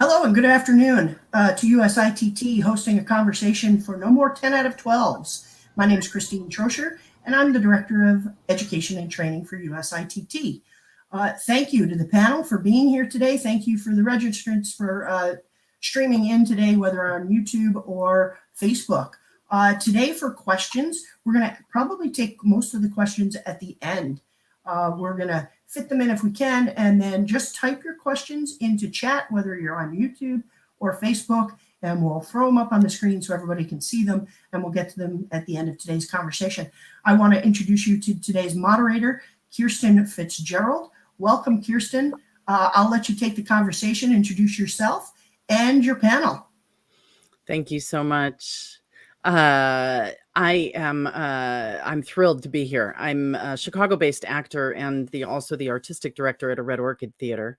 Hello and good afternoon to USITT hosting a conversation for no more 10 out of 12's. My name is Christine Troscher and I'm the Director of Education and Training for USITT. Thank you to the panel for being here today. Thank you for the registrants for streaming in today, whether on YouTube or Facebook. Today for questions, we're going to probably take most of the questions at the end. We're going to fit them in if we can, and then just type your questions into chat, whether you're on YouTube or Facebook, and we'll throw them up on the screen so everybody can see them, and we'll get to them at the end of today's conversation. I want to introduce you to today's moderator, Kirsten Fitzgerald. Welcome, Kirsten. I'll let you take the conversation, introduce yourself and your panel. Thank you so much. I'm thrilled to be here. I'm a Chicago-based actor and also the artistic director at a Red Orchid Theater.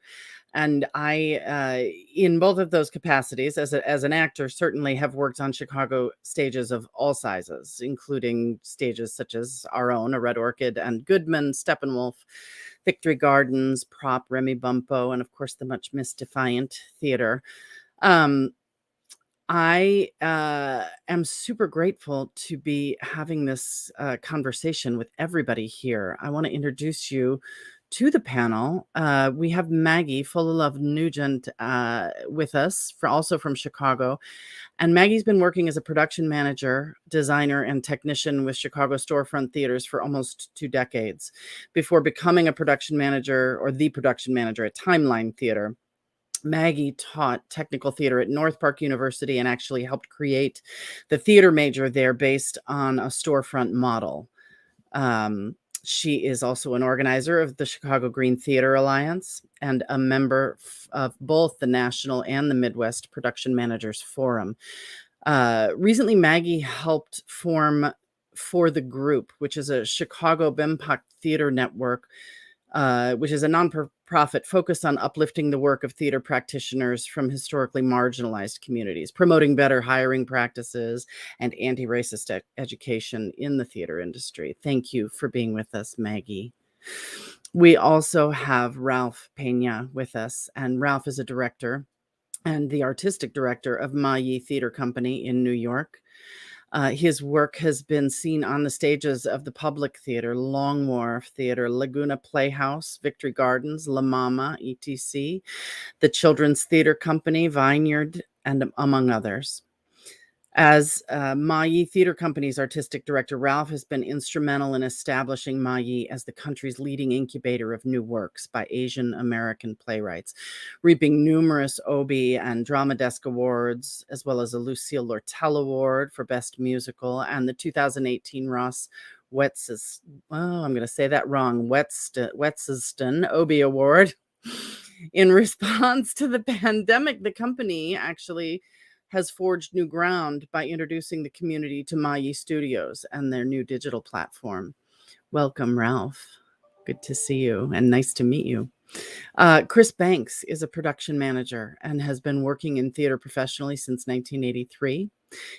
And I, in both of those capacities, as an actor, certainly have worked on Chicago stages of all sizes, including stages such as our own, a Red Orchid and Goodman, Steppenwolf, Victory Gardens, Prop, Remy Bumpo, and of course the much missed Defiant Theater. I am super grateful to be having this conversation with everybody here. I want to introduce you to the panel. We have Maggie Full-of-Love Nugent with us, also from Chicago. And Maggie's been working as a production manager, designer, and technician with Chicago storefront theaters for almost 2 decades before becoming a production manager or the production manager at Timeline Theater. Maggie taught technical theater at North Park University and actually helped create the theater major there based on a storefront model. She is also an organizer of the Chicago Green Theater Alliance and a member of both the National and the Midwest Production Managers Forum. Recently, Maggie helped form For the Group, which is a Chicago BIMPOC theater network, which is a nonprofit focused on uplifting the work of theater practitioners from historically marginalized communities, promoting better hiring practices and anti-racist education in the theater industry. Thank you for being with us, Maggie. We also have Ralph Pena with us, and Ralph is a director and the artistic director of Ma Yi Theater Company in New York. His work has been seen on the stages of the Public Theater, Long Wharf Theater, Laguna Playhouse, Victory Gardens, La Mama, etc., the Children's Theater Company, Vineyard, and among others. As Ma Yi Theater Company's artistic director, Ralph has been instrumental in establishing Ma Yi as the country's leading incubator of new works by Asian American playwrights, reaping numerous Obie and Drama Desk Awards, as well as a Lucille Lortel Award for Best Musical and the 2018 Ross Wetsiston Obie Award. In response to the pandemic, the company actually has forged new ground by introducing the community to Ma Yi Studios and their new digital platform. Welcome, Ralph. Good to see you and nice to meet you. Chris Banks is a production manager and has been working in theater professionally since 1983.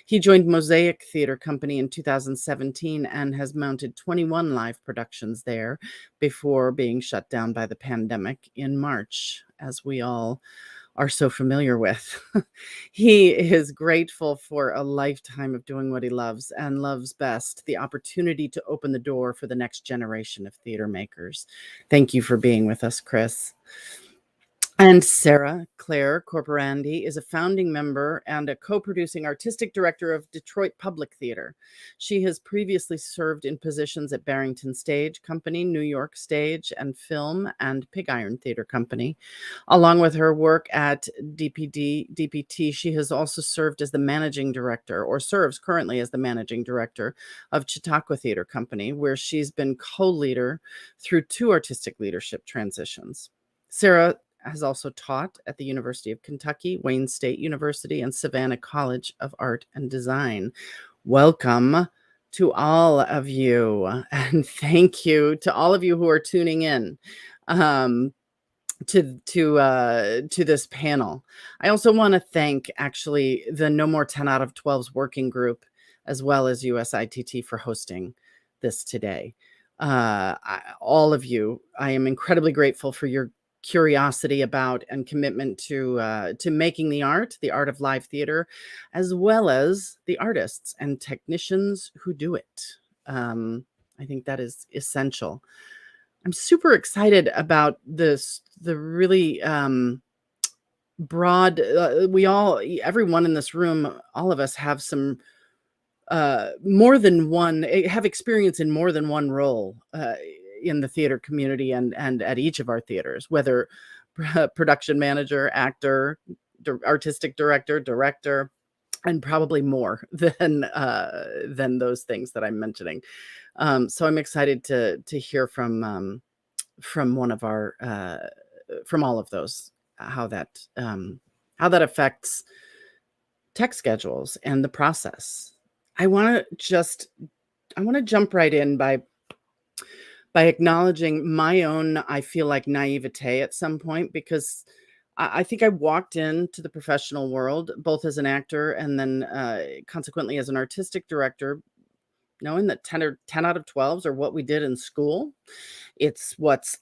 He joined Mosaic Theater Company in 2017 and has mounted 21 live productions there before being shut down by the pandemic in March, as we all are so familiar with. He is grateful for a lifetime of doing what he loves and loves best, the opportunity to open the door for the next generation of theater makers. Thank you for being with us, Chris. And Sarah Claire Corporandi is a founding member and a co-producing artistic director of Detroit Public Theater. She has previously served in positions at Barrington Stage Company, New York Stage and Film, and Pig Iron Theater Company. Along with her work at DPT, she has also served as the managing director, or serves currently as the managing director of Chautauqua Theater Company, where she's been co-leader through 2 artistic leadership transitions. Sarah has also taught at the University of Kentucky, Wayne State University, and Savannah College of Art and Design. Welcome to all of you, and thank you to all of you who are tuning in to this panel. I also want to thank actually the No More 10 out of 12's working group, as well as USITT for hosting this today. All of you, I am incredibly grateful for your curiosity about and commitment to making the art of live theater, as well as the artists and technicians who do it. I think that is essential. I'm super excited about the really broad, everyone in this room, all of us have some more than one, have experience in more than one role in the theater community and at each of our theaters, whether production manager, actor, artistic director, and probably more than those things that I'm mentioning. So I'm excited to hear from one of our from all of those, how that affects tech schedules and the process. I want to jump right in by acknowledging my own, I feel like, naivete at some point, because I think I walked into the professional world both as an actor and then consequently as an artistic director, knowing that 10 out of 12s are what we did in school. It's what's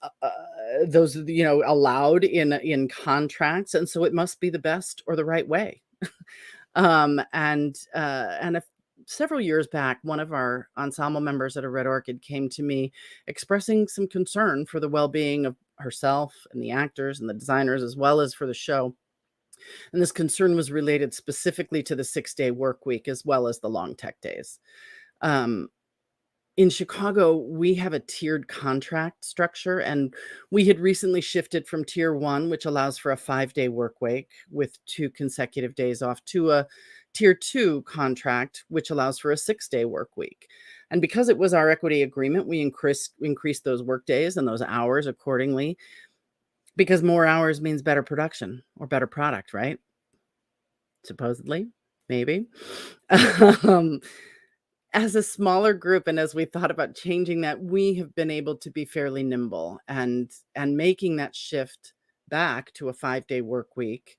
those, allowed in contracts, and so it must be the best or the right way. Several years back, one of our ensemble members at a Red Orchid came to me expressing some concern for the well-being of herself and the actors and the designers, as well as for the show. And this concern was related specifically to the 6-day work week, as well as the long tech days. In Chicago, we have a tiered contract structure, and we had recently shifted from tier 1, which allows for a 5-day work week with 2 consecutive days off, to a tier 2 contract, which allows for a 6-day work week. And because it was our equity agreement, we increased those work days and those hours accordingly, because more hours means better production or better product, right? Supposedly, maybe. As a smaller group, and as we thought about changing that, we have been able to be fairly nimble, and making that shift back to a 5-day work week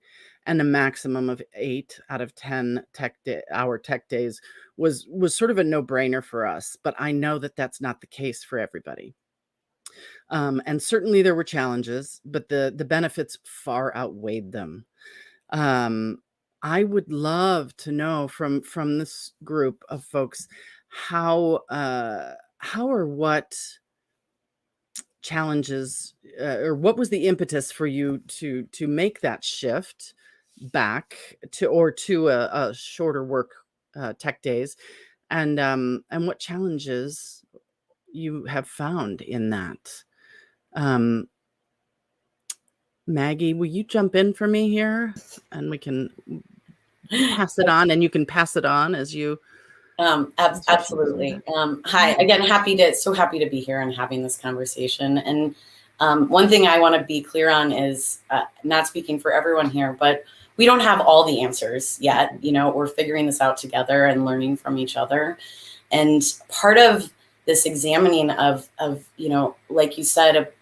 and a maximum of 8 out of 10 hour tech days was sort of a no-brainer for us. But I know that that's not the case for everybody. And certainly there were challenges, but the benefits far outweighed them. I would love to know from this group of folks how or what challenges or what was the impetus for you to make that shift back to a shorter work tech days, and what challenges you have found in that. Maggie, will you jump in for me here, and we can pass it on, and you can pass it on as you. Absolutely. Hi again. So happy to be here and having this conversation. And one thing I want to be clear on is not speaking for everyone here, but we don't have all the answers yet. We're figuring this out together and learning from each other. And part of this examining of like you said,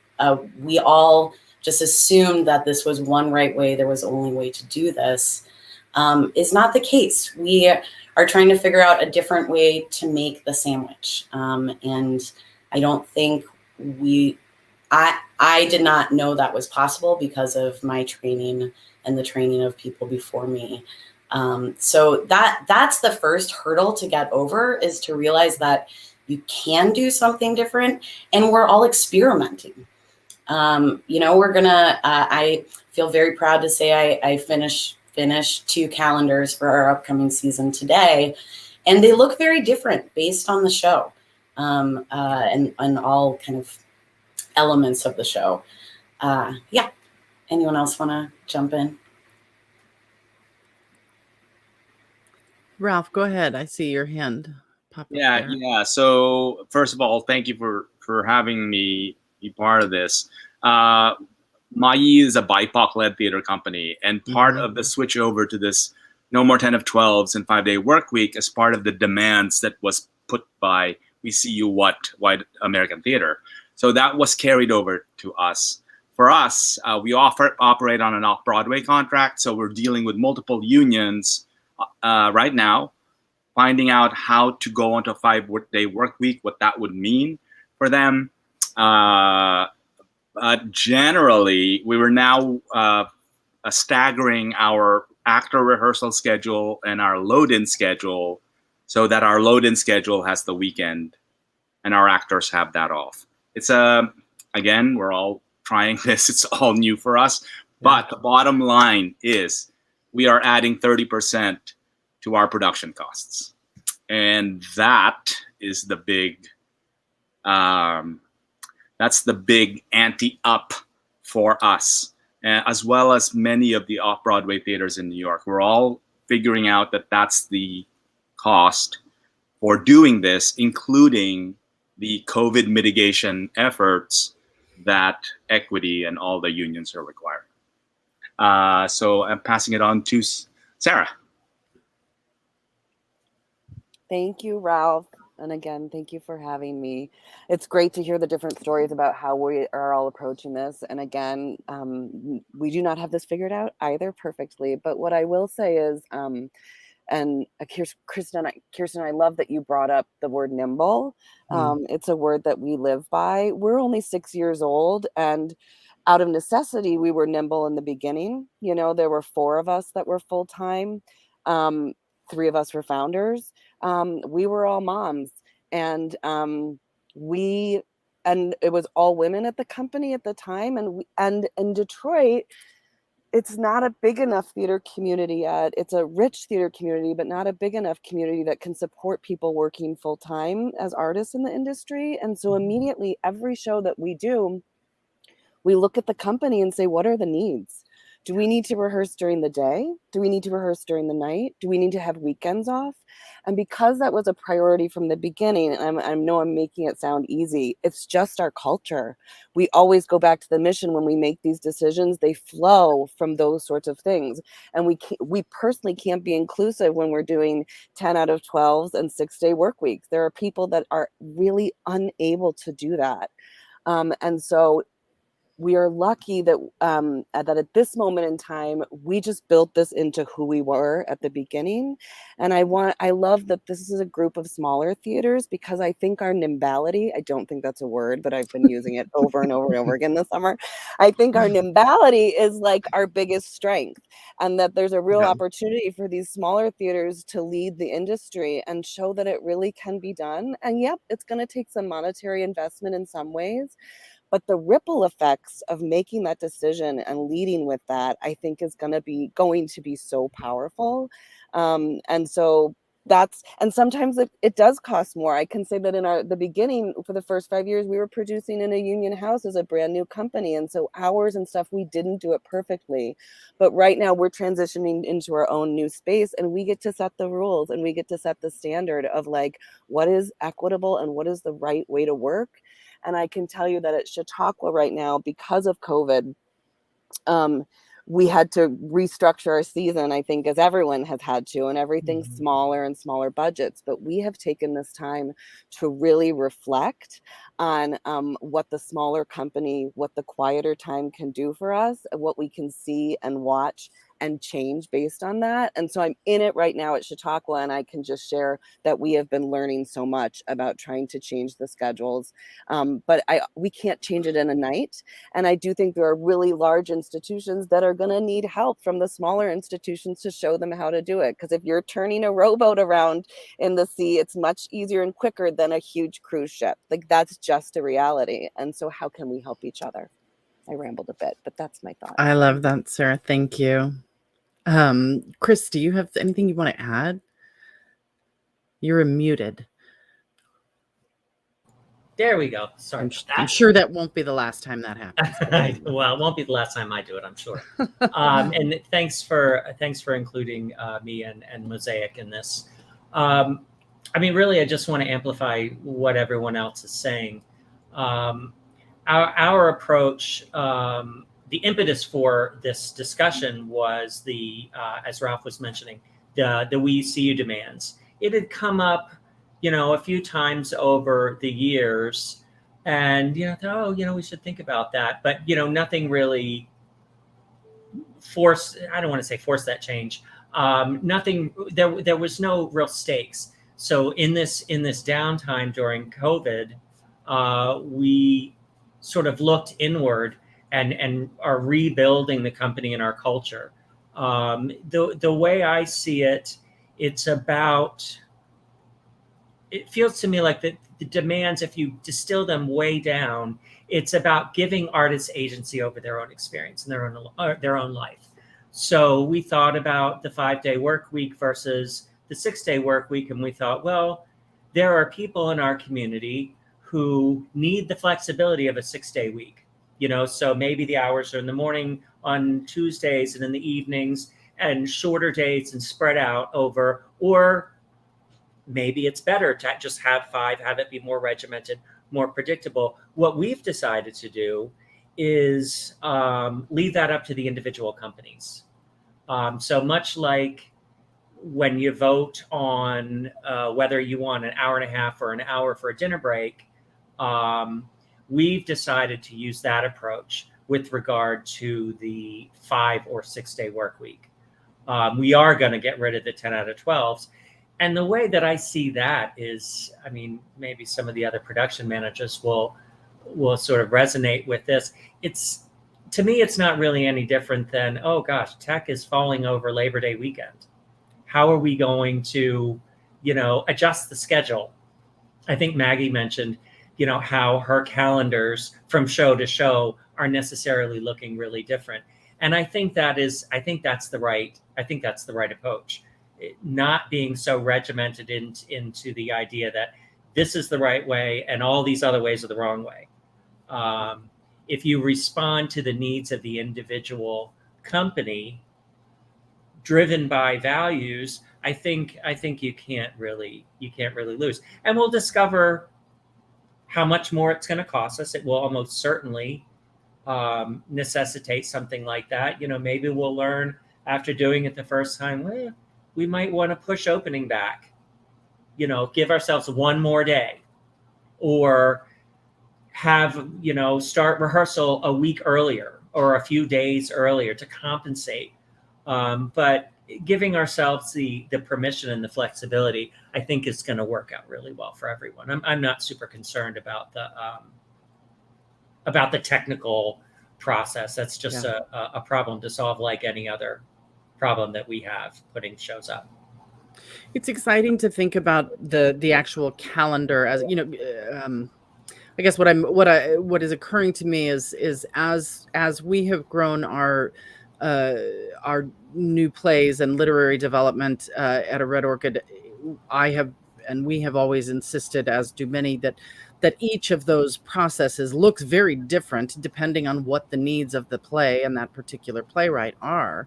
we all just assumed that this was one right way, there was only way to do this, is not the case. We are trying to figure out a different way to make the sandwich. And I don't think I did not know that was possible because of my training and the training of people before me. So that's the first hurdle to get over, is to realize that you can do something different, and we're all experimenting. We're gonna, I feel very proud to say I finished 2 calendars for our upcoming season today, and they look very different based on the show, and all kind of elements of the show. Yeah. Anyone else want to jump in? Ralph, go ahead. I see your hand pop up there. Yeah. So first of all, thank you for having me be part of this. Mayi is a BIPOC-led theater company, and part of the switch over to this no more 10 of 12s and 5-day work week as part of the demands that was put by We See You What White American Theater. So that was carried over to us. For us, we operate on an off-Broadway contract, so we're dealing with multiple unions right now, finding out how to go onto a 5-day work week, what that would mean for them. generally, we were now staggering our actor rehearsal schedule and our load-in schedule so that our load-in schedule has the weekend and our actors have that off. It's again, we're all trying this. It's all new for us. But the bottom line is we are adding 30% to our production costs. And that is the big, that's the big ante up for us, as well as many of the off-Broadway theaters in New York. We're all figuring out that that's the cost for doing this, including the COVID mitigation efforts that equity and all the unions are requiring. So I'm passing it on to Sarah. Thank you, Ralph. And again, thank you for having me. It's great to hear the different stories about how we are all approaching this. And again, we do not have this figured out either perfectly. But what I will say is, and here's Kirsten, I love that you brought up the word nimble. It's a word that we live by. We're only 6 years old, and out of necessity, we were nimble in the beginning. You know, there were 4 of us that were full-time. 3 of us were founders. We were all moms, and it was all women at the company at the time. And in Detroit, it's not a big enough theater community yet. It's a rich theater community, but not a big enough community that can support people working full time as artists in the industry. And so immediately every show that we do, we look at the company and say, what are the needs? Do we need to rehearse during the day? Do we need to rehearse during the night? Do we need to have weekends off? And because that was a priority from the beginning, and I know I'm making it sound easy, it's just our culture. We always go back to the mission when we make these decisions. They flow from those sorts of things. And we personally can't be inclusive when we're doing 10 out of 12s and 6-day work weeks. There are people that are really unable to do that. And so we are lucky that that at this moment in time, we just built this into who we were at the beginning. And I love that this is a group of smaller theaters, because I think our nimbality, I don't think that's a word, but I've been using it over and over and over again this summer. I think our nimbality is like our biggest strength, and that there's a real opportunity for these smaller theaters to lead the industry and show that it really can be done. And yep, it's going to take some monetary investment in some ways, but the ripple effects of making that decision and leading with that, I think, is going to be so powerful. And so and sometimes it does cost more. I can say that in the beginning, for the first 5 years, we were producing in a union house as a brand new company. And so hours and stuff, we didn't do it perfectly. But right now we're transitioning into our own new space, and we get to set the rules, and we get to set the standard of like, what is equitable and what is the right way to work. And I can tell you that at Chautauqua right now, because of COVID, we had to restructure our season, I think, as everyone has had to, and everything's smaller and smaller budgets. But we have taken this time to really reflect on what the smaller company, what the quieter time can do for us, and what we can see and watch and change based on that. And so I'm in it right now at Chautauqua, and I can just share that we have been learning so much about trying to change the schedules. But we can't change it in a night. And I do think there are really large institutions that are going to need help from the smaller institutions to show them how to do it. Because if you're turning a rowboat around in the sea, it's much easier and quicker than a huge cruise ship. Like, that's just a reality. And so how can we help each other? I rambled a bit, but that's my thought. I love that, Sarah. Thank you. Chris, do you have anything you want to add? You're muted. There we go. Sorry. I'm sure that won't be the last time that happens. Well, it won't be the last time I do it, I'm sure. And thanks for including me and Mosaic in this. I mean, really, I just want to amplify what everyone else is saying. Our approach, the impetus for this discussion was as Ralph was mentioning, the We See You demands. It had come up, a few times over the years, and we should think about that. But nothing really forced. I don't want to say force that change. Nothing. There was no real stakes. So in this downtime during COVID, we sort of looked inward and are rebuilding the company and our culture. The way I see it, it's about, it feels to me like the demands, if you distill them way down, it's about giving artists agency over their own experience and their own life. So we thought about the 5-day work week versus the 6-day work week, and we thought, well, there are people in our community who need the flexibility of a 6-day week. So maybe the hours are in the morning on Tuesdays and in the evenings, and shorter days and spread out over, or maybe it's better to just have 5, have it be more regimented, more predictable. What we've decided to do is leave that up to the individual companies. So much like when you vote on whether you want an hour and a half or an hour for a dinner break, we've decided to use that approach with regard to the 5 or 6-day work week. We are going to get rid of the 10 out of 12s. And the way that I see that is, I mean, maybe some of the other production managers will sort of resonate with this. To me, it's not really any different than, oh gosh, tech is falling over Labor Day weekend. How are we going to, adjust the schedule? I think Maggie mentioned, how her calendars from show to show are necessarily looking really different. And I think that's the right approach. Not being so regimented into the idea that this is the right way and all these other ways are the wrong way. If you respond to the needs of the individual company, driven by values, I think you can't really lose. And we'll discover how much more it's going to cost us. It will almost certainly necessitate something like that. Maybe we'll learn after doing it the first time, well, we might want to push opening back, give ourselves one more day, or have, start rehearsal a week earlier or a few days earlier to compensate. But giving ourselves the permission and the flexibility, I think is going to work out really well for everyone. I'm not super concerned about the technical process. That's just a problem to solve like any other problem that we have putting shows up. It's exciting to think about the actual calendar as I guess what is occurring to me is as we have grown our new plays and literary development at a Red Orchid, we have always insisted, as do many, that each of those processes looks very different depending on what the needs of the play and that particular playwright are.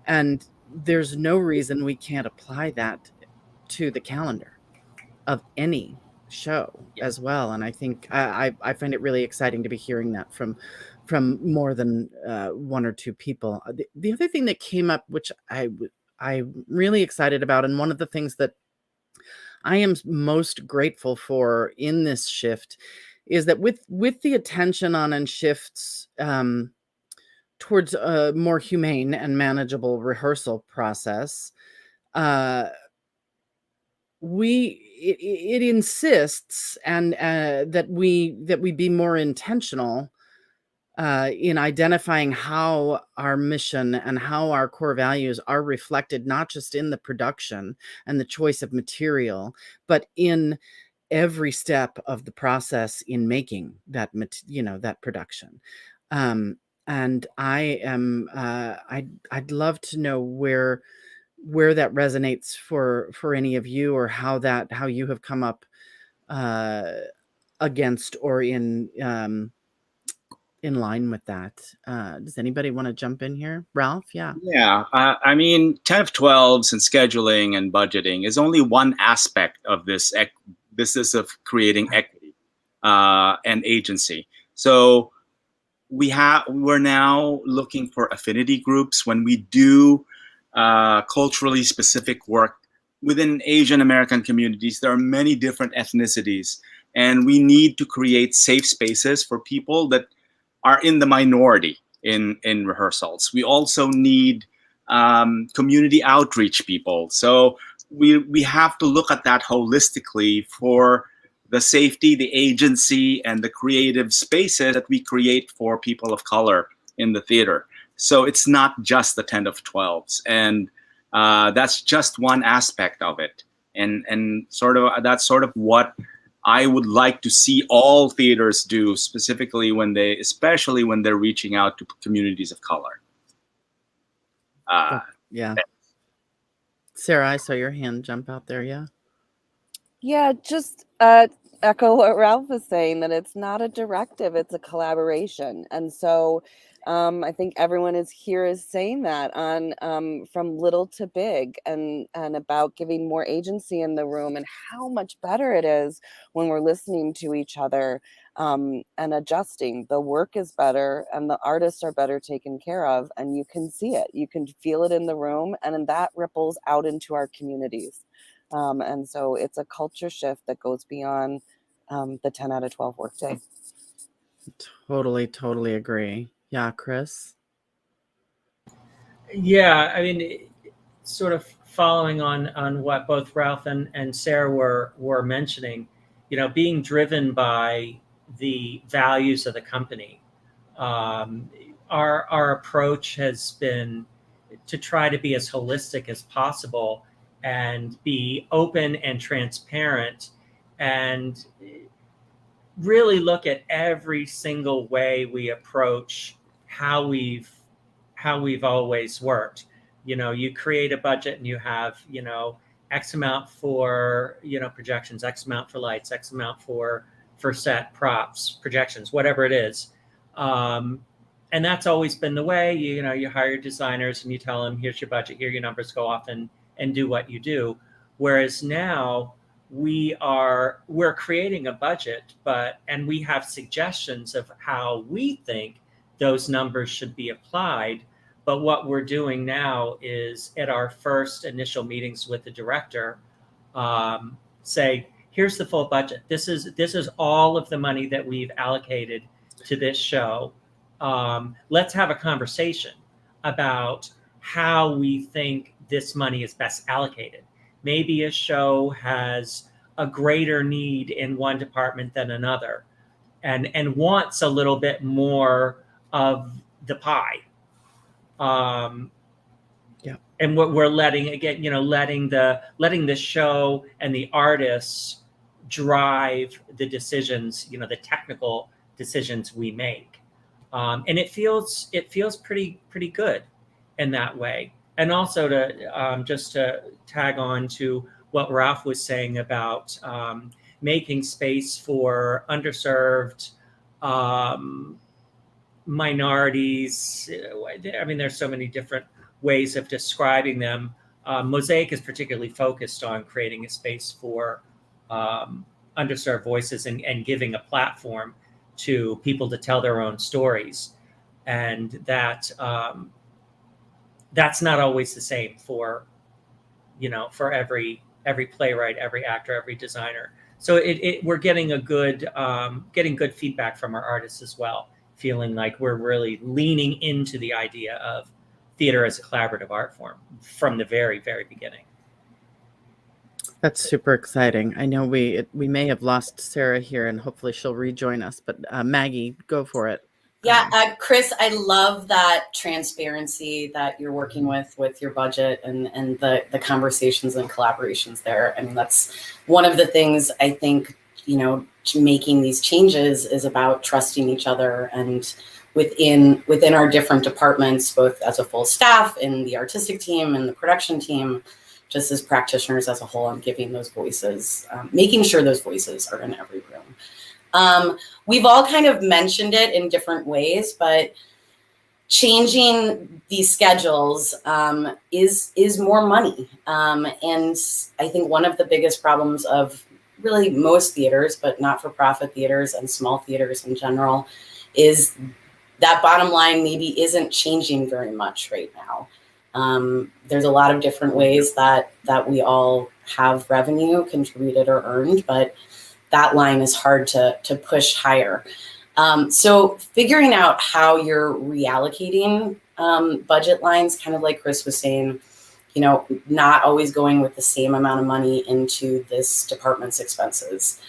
And there's no reason we can't apply that to the calendar of any show as well. And I think I find it really exciting to be hearing that from more than one or two people. The other thing that came up, which I'm really excited about, and one of the things that I am most grateful for in this shift, is that with the attention on and shifts towards a more humane and manageable rehearsal process, it insists and that we be more intentional in identifying how our mission and how our core values are reflected, not just in the production and the choice of material, but in every step of the process in making that production. And I'd love to know where that resonates for any of you, or how you have come up against or in line with that. Does anybody want to jump in here? Ralph? Yeah. Yeah. I mean, 10 of 12s and scheduling and budgeting is only one aspect of this business of creating equity and agency. So we're now looking for affinity groups when we do culturally specific work within Asian American communities. There are many different ethnicities, and we need to create safe spaces for people that are in the minority in rehearsals. We also need community outreach people. So we have to look at that holistically for the safety, the agency, and the creative spaces that we create for people of color in the theater. So it's not just the 10 of 12s, and that's just one aspect of it. And sort of that's sort of what I would like to see all theaters do, especially when they're reaching out to communities of color. Yeah. Sarah, I saw your hand jump out there. Yeah. Yeah, just echo what Ralph was saying, that it's not a directive, it's a collaboration. And so I think everyone is saying that on from little to big, and about giving more agency in the room, and how much better it is when we're listening to each other and adjusting. The work is better and the artists are better taken care of, and you can see it, you can feel it in the room, and then that ripples out into our communities. And so it's a culture shift that goes beyond the 10 out of 12 workday. Totally agree. Yeah, Chris? Yeah, I mean, sort of following on what both Ralph and Sarah were mentioning, being driven by the values of the company. Our approach has been to try to be as holistic as possible and be open and transparent, and really look at every single way we approach how we've always worked. You create a budget and you have, X amount for, projections, X amount for lights, X amount for set props, projections, whatever it is. And that's always been the way. You hire designers and you tell them, here's your budget, here are your numbers, go off and do what you do. Whereas now we're creating a budget, and we have suggestions of how we think those numbers should be applied. But what we're doing now is, at our first initial meetings with the director, say, here's the full budget. This is all of the money that we've allocated to this show. Let's have a conversation about how we think this money is best allocated. Maybe a show has a greater need in one department than another, and wants a little bit more of the pie. Yeah. And what we're letting the show and the artists drive the decisions, the technical decisions we make. And it feels pretty good in that way. And also to just to tag on to what Ralph was saying about making space for underserved minorities. I mean, there's so many different ways of describing them. Mosaic is particularly focused on creating a space for underserved voices and giving a platform to people to tell their own stories. And that's not always the same for every playwright, every actor, every designer. So we're getting good feedback from our artists as well, feeling like we're really leaning into the idea of theater as a collaborative art form from the very, very beginning. That's super exciting. I know we may have lost Sarah here, and hopefully she'll rejoin us, but Maggie, go for it. Yeah, Chris, I love that transparency that you're working with your budget and the conversations and collaborations there. I mean, that's one of the things I think, making these changes is about trusting each other, and within our different departments, both as a full staff in the artistic team and the production team, just as practitioners as a whole, I'm giving those voices, making sure those voices are in every room. We've all kind of mentioned it in different ways, but changing these schedules is more money. And I think one of the biggest problems of really most theaters, but not-for-profit theaters and small theaters in general, is that bottom line maybe isn't changing very much right now. There's a lot of different ways that we all have revenue contributed or earned, but that line is hard to push higher. So figuring out how you're reallocating budget lines, kind of like Chris was saying, not always going with the same amount of money into this department's expenses.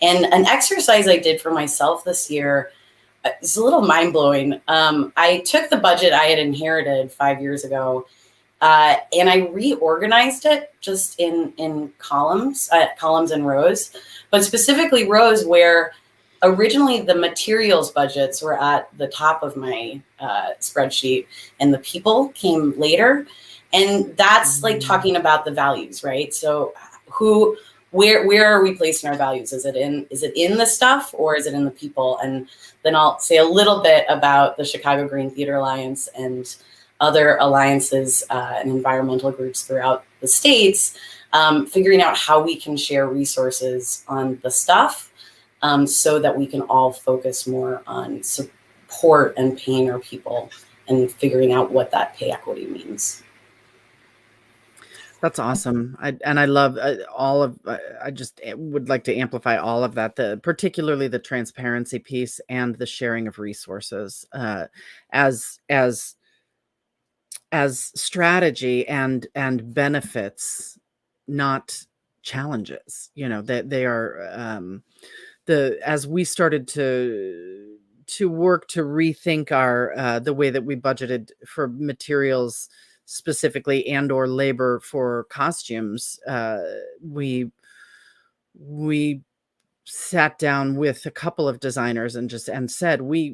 And an exercise I did for myself this year is a little mind blowing. I took the budget I had inherited 5 years ago, and I reorganized it just in columns and rows, but specifically rows where originally the materials budgets were at the top of my spreadsheet, and the people came later. And that's like talking about the values, right? So where are we placing our values? Is it in the stuff, or is it in the people? And then I'll say a little bit about the Chicago Green Theater Alliance and other alliances and environmental groups throughout the states, figuring out how we can share resources on the stuff, so that we can all focus more on support and paying our people and figuring out what that pay equity means. That's awesome. I love all of. I just would like to amplify all of that. Particularly the transparency piece and the sharing of resources as strategy and benefits, not challenges. That they are as we started to work to rethink our the way that we budgeted for materials specifically and or labor for costumes, we sat down with a couple of designers and said, we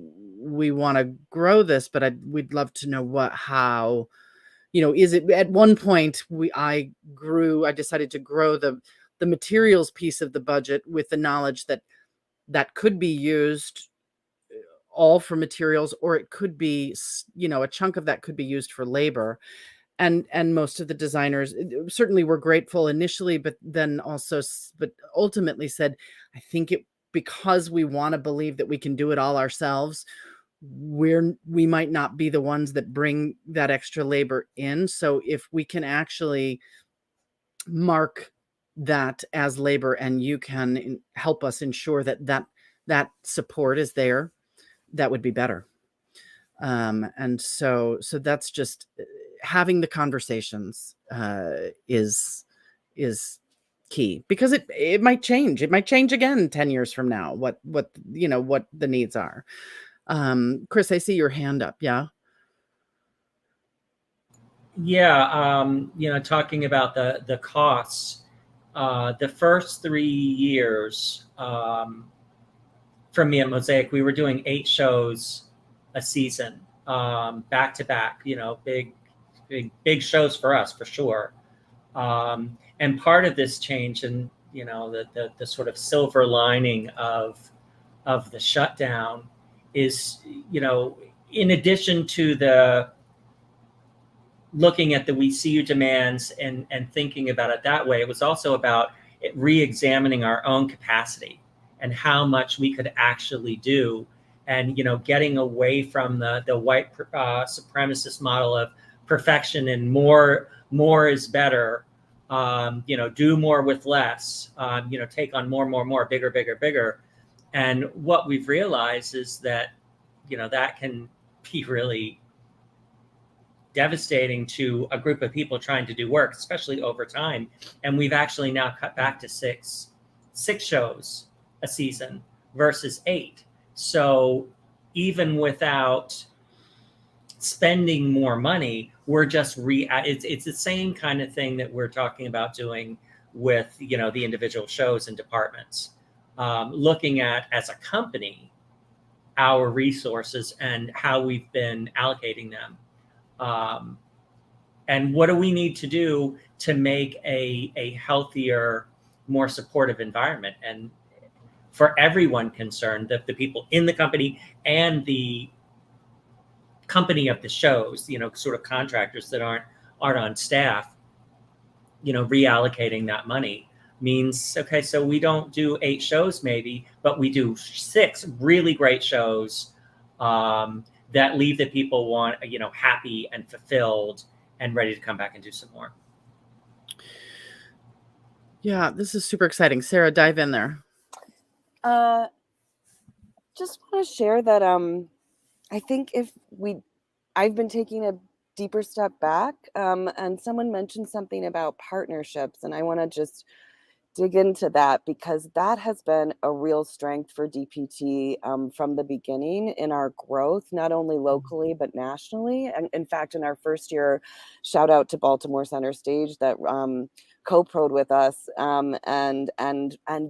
want to grow this, but we'd love to know how, is it at one point I decided to grow the materials piece of the budget with the knowledge that could be used all for materials, or it could be, a chunk of that could be used for labor. And most of the designers certainly were grateful initially, but ultimately said, I think because we want to believe that we can do it all ourselves, we might not be the ones that bring that extra labor in. So if we can actually mark that as labor, and you can help us ensure that support is there, that would be better. And so that's just having the conversations is key, because it might change. It might change again 10 years from now, what the needs are. Chris, I see your hand up. Yeah. Yeah. Talking about the costs, the first 3 years, for me at Mosaic, we were doing 8 shows a season, back to back, big shows for us, for sure. And part of this change, and the sort of silver lining of the shutdown is, in addition to the looking at the We See You demands and thinking about it that way, it was also about re-examining our own capacity and how much we could actually do, and getting away from the white supremacist model of perfection and more is better. Do more with less. Take on more, bigger. And what we've realized is that that can be really devastating to a group of people trying to do work, especially over time. And we've actually now cut back to six shows a season versus 8. So even without spending more money, we're just it's the same kind of thing that we're talking about doing with the individual shows and departments, looking at, as a company, our resources and how we've been allocating them, and what do we need to do to make a healthier, more supportive environment, and for everyone concerned, the people in the company and the company of the shows, sort of contractors that aren't on staff, reallocating that money means, okay, so we don't do 8 shows maybe, but we do 6 really great shows that leave the people happy and fulfilled and ready to come back and do some more. Yeah, this is super exciting. Sarah, dive in there. Just want to share that I think I've been taking a deeper step back, and someone mentioned something about partnerships, and I want to just dig into that, because that has been a real strength for DPT from the beginning in our growth, not only locally but nationally. And in fact, in our first year, shout out to Baltimore Center Stage that co-pro'd with us and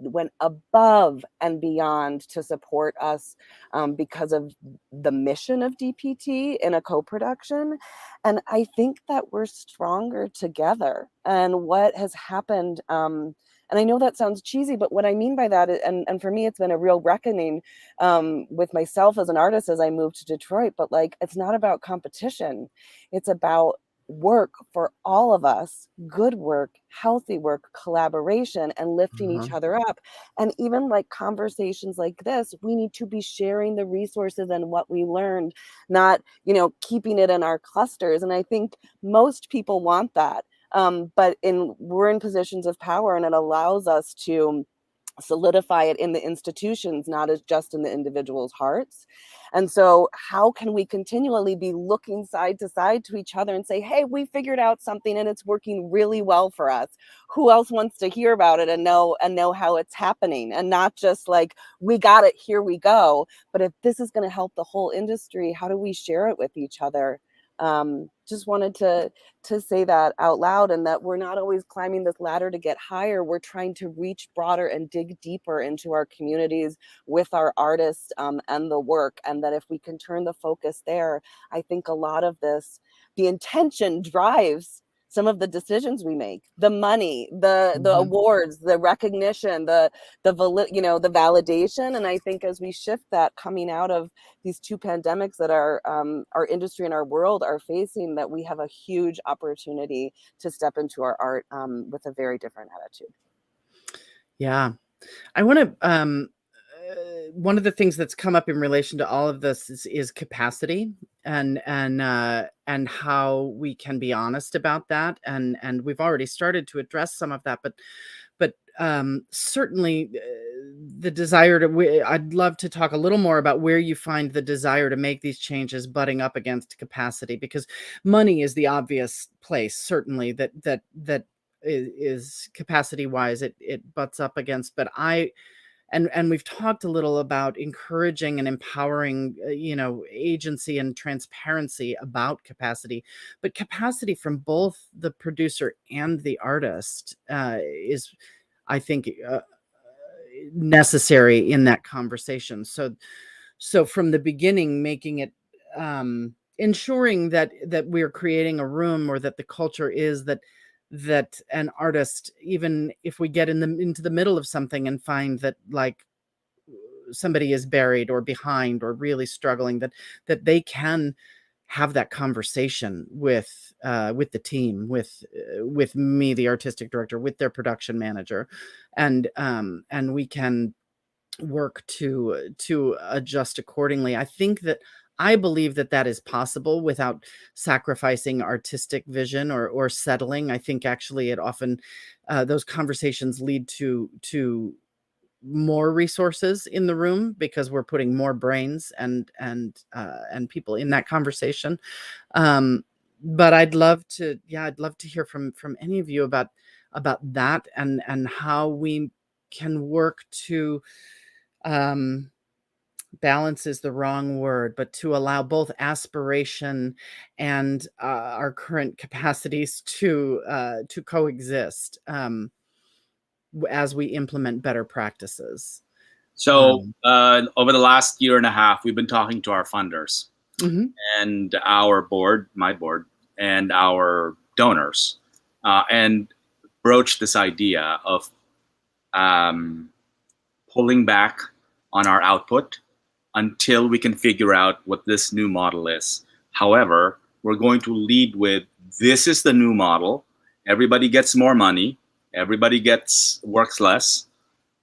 went above and beyond to support us because of the mission of DPT in a co-production. And I think that we're stronger together. And what has happened, and I know that sounds cheesy, but what I mean by that, and for me, it's been a real reckoning with myself as an artist as I moved to Detroit. But like, it's not about competition. It's about work for all of us, good work, healthy work, collaboration, and lifting each other up. And even like conversations like this, we need to be sharing the resources and what we learned, not, you know, keeping it in our clusters. And I think most people want that. But we're in positions of power, and it allows us to solidify it in the institutions, not as just in the individuals' hearts. And so how can we continually be looking side to side to each other and say, hey, we figured out something and it's working really well for us. Who else wants to hear about it and know how it's happening? And not just like, we got it, here we go. But if this is going to help the whole industry, how do we share it with each other? Just wanted to say that out loud, and that we're not always climbing this ladder to get higher. We're trying to reach broader and dig deeper into our communities with our artists and the work. And that if we can turn the focus there, I think a lot of this, the intention drives some of the decisions we make, the money, the awards, the recognition, the validation. And I think as we shift that, coming out of these two pandemics that our industry and our world are facing, that we have a huge opportunity to step into our art with a very different attitude. Yeah. I want to, one of the things that's come up in relation to all of this is capacity and how we can be honest about that. And we've already started to address some of that, but certainly the desire to, I'd love to talk a little more about where you find the desire to make these changes butting up against capacity, because money is the obvious place, certainly that is capacity wise, it butts up against, but and we've talked a little about encouraging and empowering, agency and transparency about capacity, but capacity from both the producer and the artist is, I think, necessary in that conversation. So from the beginning, making it, ensuring that we're creating a room, or that the culture is that an artist, even if we get into the middle of something and find that like somebody is buried or behind or really struggling, that they can have that conversation with the team, with me, the artistic director, with their production manager, and we can work to adjust accordingly. I believe that is possible without sacrificing artistic vision or settling. I think actually it often, those conversations lead to more resources in the room, because we're putting more brains and people in that conversation. But I'd love to hear from any of you about that and how we can work to, balance is the wrong word, but to allow both aspiration and our current capacities to coexist as we implement better practices. So over the last year and a half, we've been talking to our funders and our board, my board, and our donors, and broached this idea of pulling back on our output until we can figure out what this new model is. However, we're going to lead with, this is the new model. Everybody gets more money. Everybody works less.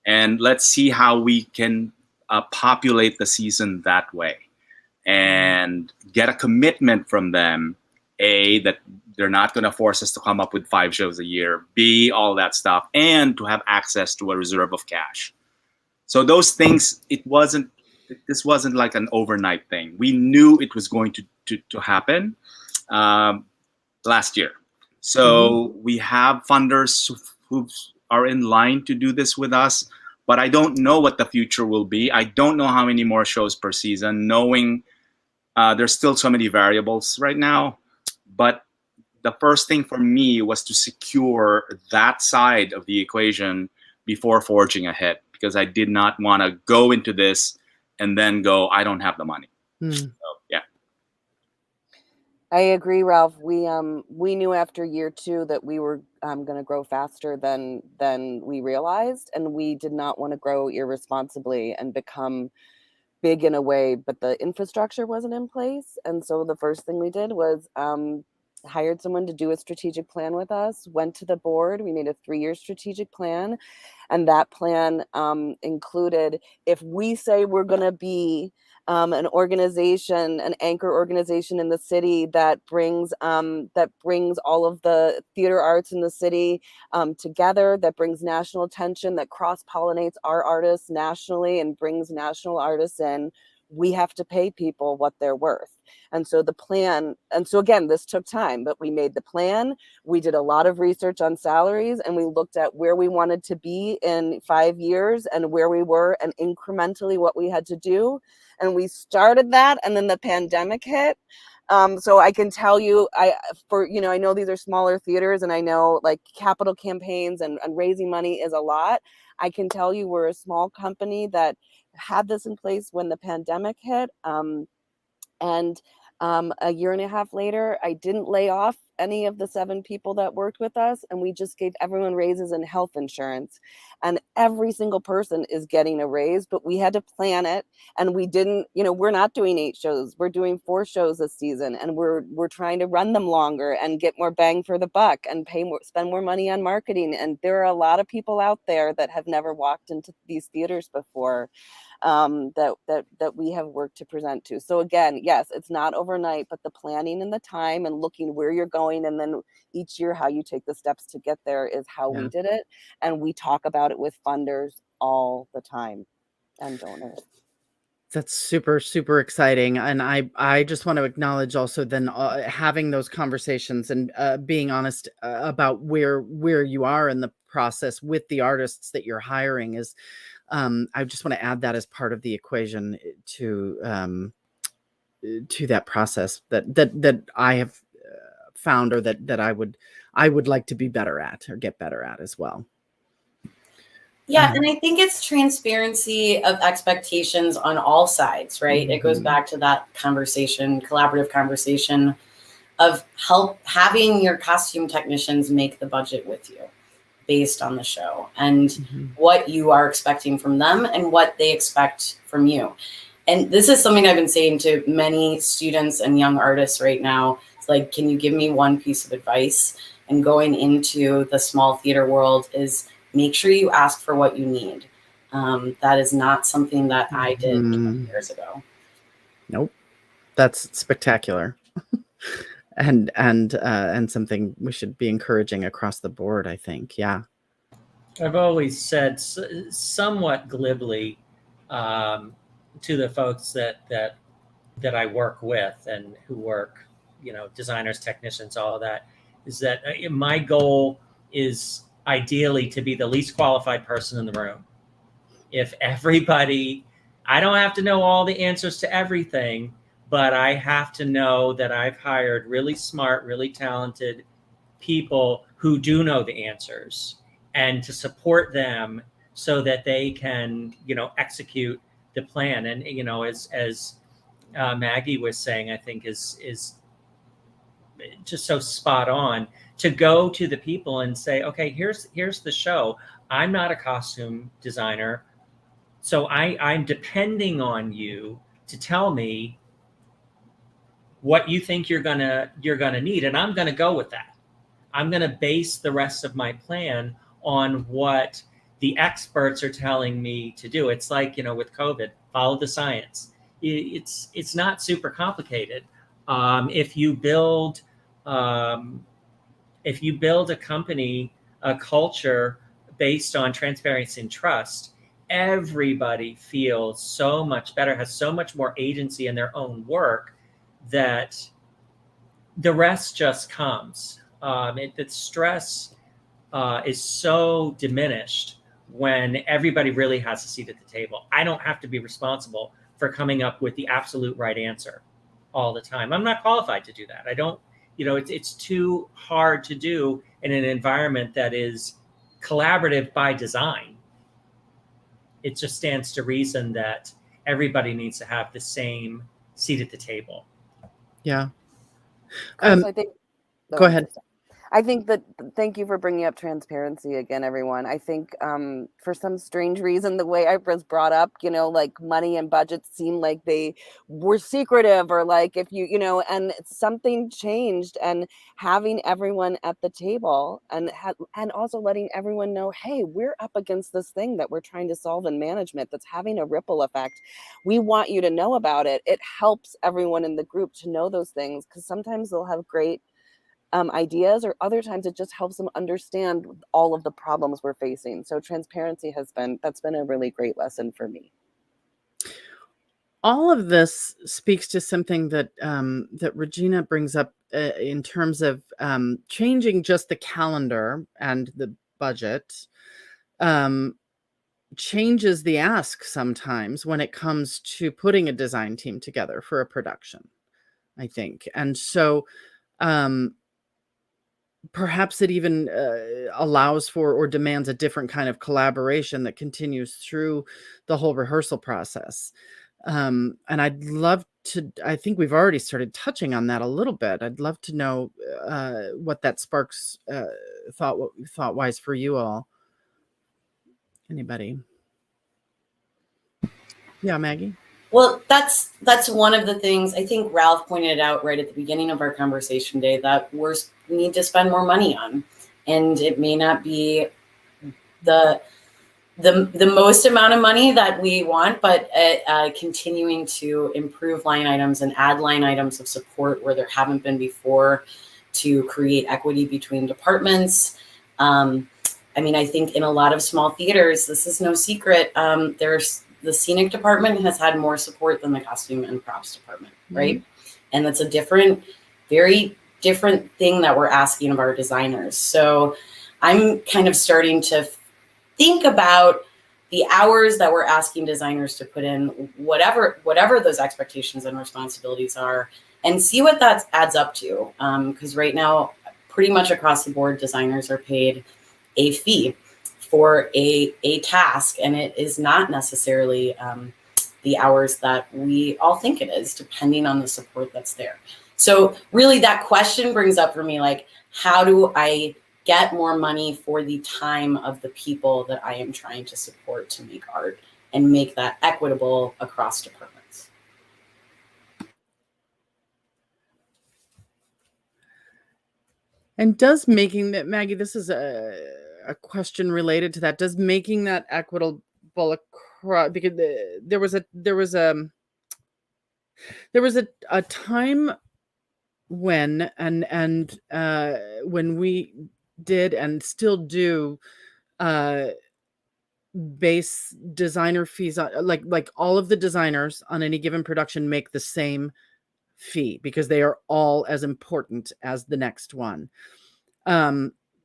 And let's see how we can populate the season that way and get a commitment from them. A, that they're not going to force us to come up with 5 shows a year. B, all that stuff. And to have access to a reserve of cash. So those things, this wasn't like an overnight thing. We knew it was going to happen last year. So we have funders who've are in line to do this with us, but I don't know what the future will be. I don't know how many more shows per season, knowing there's still so many variables right now. But the first thing for me was to secure that side of the equation before forging ahead, because I did not want to go into this and then go, I don't have the money. So, yeah. I agree, Ralph. We knew after year 2 that we were going to grow faster than we realized, and we did not want to grow irresponsibly and become big in a way, but the infrastructure wasn't in place. And so the first thing we did was hired someone to do a strategic plan with us, went to the board. We made a 3-year strategic plan. And that plan included, if we say we're going to be an organization, an anchor organization in the city that brings all of the theater arts in the city together, that brings national attention, that cross-pollinates our artists nationally and brings national artists in, we have to pay people what they're worth. And so the plan, and so again, this took time, but we made the plan. We did a lot of research on salaries, and we looked at where we wanted to be in 5 years and where we were and incrementally what we had to do. And we started that, and then the pandemic hit. So I can tell you, I know these are smaller theaters, and I know like capital campaigns and raising money is a lot. I can tell you we're a small company that had this in place when the pandemic hit. And a year and a half later, I didn't lay off any of the 7 people that worked with us, and we just gave everyone raises in health insurance. And every single person is getting a raise, but we had to plan it. And we didn't, we're not doing 8 shows. We're doing 4 shows this season, and we're trying to run them longer and get more bang for the buck and spend more money on marketing. And there are a lot of people out there that have never walked into these theaters before. That we have work to present to. So again, yes, it's not overnight, but the planning and the time and looking where you're going, and then each year how you take the steps to get there is how we did it. And we talk about it with funders all the time and donors. That's super, super exciting. And I just want to acknowledge also then having those conversations and being honest about where you are in the process with the artists that you're hiring is, I just want to add that as part of the equation to that process that I have found, or that I would like to be better at or get better at as well. Yeah, and I think it's transparency of expectations on all sides, right? It goes back to that conversation, collaborative conversation of having your costume technicians make the budget with you based on the show and what you are expecting from them and what they expect from you. And this is something I've been saying to many students and young artists right now. It's like, can you give me one piece of advice? And going into the small theater world is make sure you ask for what you need. That is not something that I did 20 years ago. Nope. That's spectacular. and something we should be encouraging across the board, I think. Yeah. I've always said somewhat glibly to the folks that I work with and who work, designers, technicians, all of that, is that my goal is ideally to be the least qualified person in the room. If everybody, I don't have to know all the answers to everything, but I have to know that I've hired really smart, really talented people who do know the answers, and to support them so that they can, execute the plan. And, as Maggie was saying, I think is just so spot on, to go to the people and say, okay, here's the show. I'm not a costume designer, so I'm depending on you to tell me what you think you're gonna need, and I'm gonna go with that. I'm gonna base the rest of my plan on what the experts are telling me to do. It's like, with COVID, follow the science. It's not super complicated. If you build a company, a culture based on transparency and trust, everybody feels so much better, has so much more agency in their own work, that the rest just comes. The stress is so diminished when everybody really has a seat at the table. I don't have to be responsible for coming up with the absolute right answer all the time. I'm not qualified to do that. I don't, it's too hard to do in an environment that is collaborative by design. It just stands to reason that everybody needs to have the same seat at the table. Yeah. Chris, I think. Go ahead. I think that, thank you for bringing up transparency again, everyone. I think for some strange reason, the way I was brought up, like money and budgets seem like they were secretive, or like if and something changed, and having everyone at the table and also letting everyone know, hey, we're up against this thing that we're trying to solve in management that's having a ripple effect. We want you to know about it. It helps everyone in the group to know those things, because sometimes they'll have great ideas, or other times it just helps them understand all of the problems we're facing. So transparency that's been a really great lesson for me. All of this speaks to something that that Regina brings up in terms of changing just the calendar and the budget. Changes the ask sometimes when it comes to putting a design team together for a production, I think. And so perhaps it even allows for or demands a different kind of collaboration that continues through the whole rehearsal process. And I'd love to, I think we've already started touching on that a little bit. I'd love to know what that sparks thought-wise for you all. Anybody? Yeah, Maggie? Well, that's one of the things I think Ralph pointed out right at the beginning of our conversation today, that we need to spend more money on, and it may not be the most amount of money that we want, but continuing to improve line items and add line items of support where there haven't been before, to create equity between departments. I think in a lot of small theaters, this is no secret, the scenic department has had more support than the costume and props department, right? Mm-hmm. And that's a very different thing that we're asking of our designers. So I'm kind of starting to think about the hours that we're asking designers to put in, whatever those expectations and responsibilities are, and see what that adds up to. Because right now, pretty much across the board, designers are paid a fee for a task, and it is not necessarily the hours that we all think it is, depending on the support that's there. So really that question brings up for me, like, how do I get more money for the time of the people that I am trying to support to make art, and make that equitable across departments? And does making that, Maggie, this is a question related to that, does making that equitable across, because there was a time when when we did and still do base designer fees on, like all of the designers on any given production make the same fee, because they are all as important as the next one.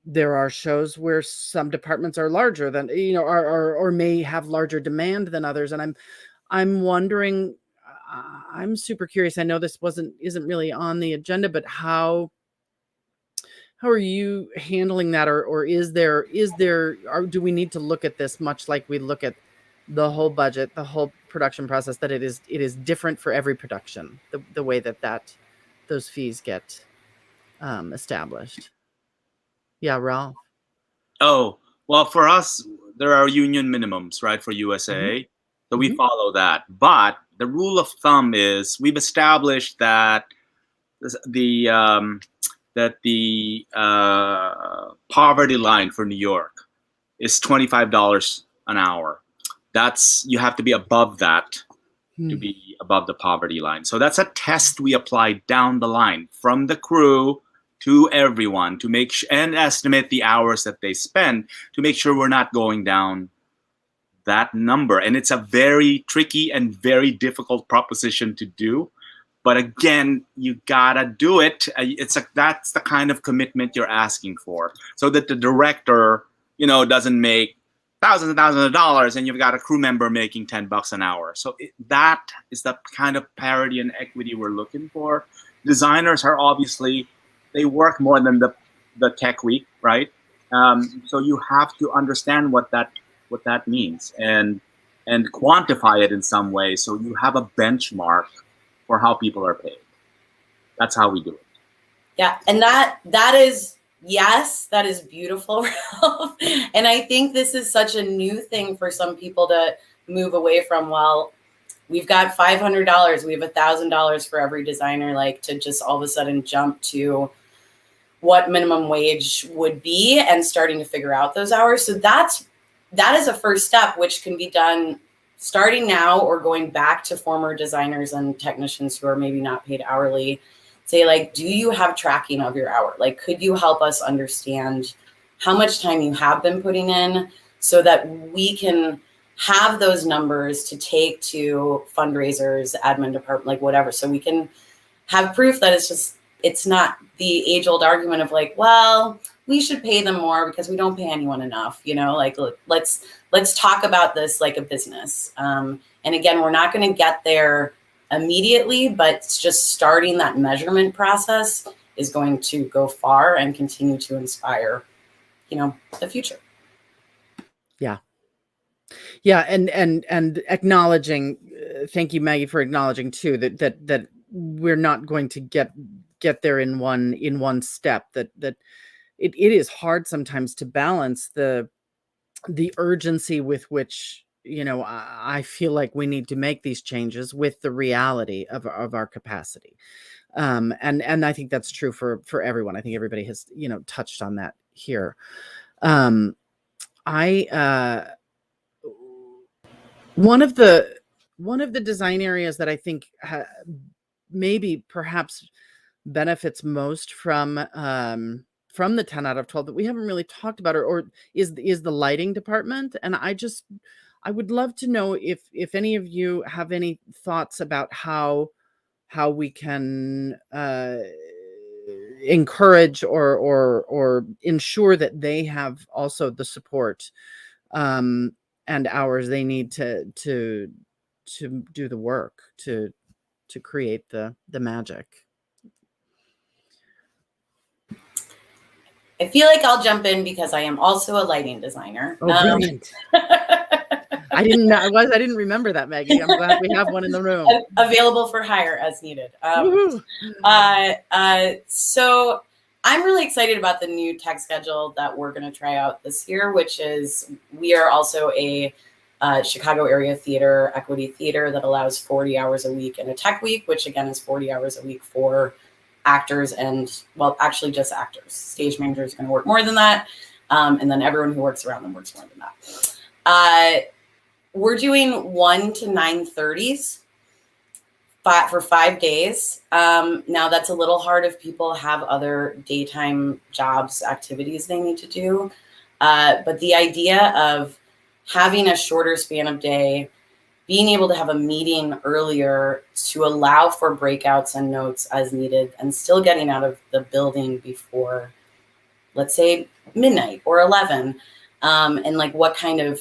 There are shows where some departments are larger than, or may have larger demand than others. And I'm wondering, I'm super curious. I know this isn't really on the agenda, but how are you handling that? Or do we need to look at this much like we look at the whole budget, the whole production process, that it is different for every production, the way that those fees get established? Yeah, Ralph. Oh, well, for us, there are union minimums, right, for USA. Mm-hmm. So we follow that. But the rule of thumb is we've established that the poverty line for New York is $25 an hour. You have to be above that to be above the poverty line. So that's a test we apply down the line from the crew to everyone to make and estimate the hours that they spend to make sure we're not going down that number. And it's a very tricky and very difficult proposition to do, But again, you gotta do it. That's the kind of commitment you're asking for, so that the director, doesn't make thousands and thousands of dollars, and you've got a crew member making $10 an hour. So that is the kind of parity and equity we're looking for. Designers are obviously, they work more than the tech week, right? So you have to understand what that means and quantify it in some way, so you have a benchmark for how people are paid. That's how we do it. Yeah, and that is, yes, that is beautiful, Ralph. And I think this is such a new thing for some people to move away from. Well, we've got $500, we have $1,000 for every designer, like to just all of a sudden jump to what minimum wage would be and starting to figure out those hours. So that is a first step, which can be done starting now or going back to former designers and technicians who are maybe not paid hourly. Say, like, do you have tracking of your hour? Like, could you help us understand how much time you have been putting in so that we can have those numbers to take to fundraisers, admin department, like whatever. So we can have proof that it's not the age-old argument of like, well, we should pay them more because we don't pay anyone enough, like, look, let's talk about this like a business. And again, we're not going to get there immediately, but it's just starting that measurement process is going to go far and continue to inspire, the future. Yeah, and acknowledging, thank you, Maggie, for acknowledging too that we're not going to get there in one step. That it is hard sometimes to balance the urgency with which I feel like we need to make these changes with the reality of our capacity, and I think that's true for everyone. I think everybody has touched on that here. One of the design areas that I think maybe perhaps benefits most from the 10 out of 12 that we haven't really talked about or is the lighting department. And I would love to know if any of you have any thoughts about how we can encourage or ensure that they have also the support and hours they need to do the work to create the magic. I feel like I'll jump in because I am also a lighting designer. Oh, brilliant. I didn't remember that, Maggie. I'm glad we have one in the room. Available for hire as needed. So I'm really excited about the new tech schedule that we're going to try out this year, which is we are also a Chicago area theater, equity theater that allows 40 hours a week in a tech week, which again is 40 hours a week for actors and, well, actually just actors. Stage managers are going to work more than that. And then everyone who works around them works more than that. We're doing 1 to 9:30s for 5 days. Now that's a little hard if people have other daytime jobs, activities they need to do. But the idea of having a shorter span of day, being able to have a meeting earlier to allow for breakouts and notes as needed and still getting out of the building before, let's say, midnight or 11, and like what kind of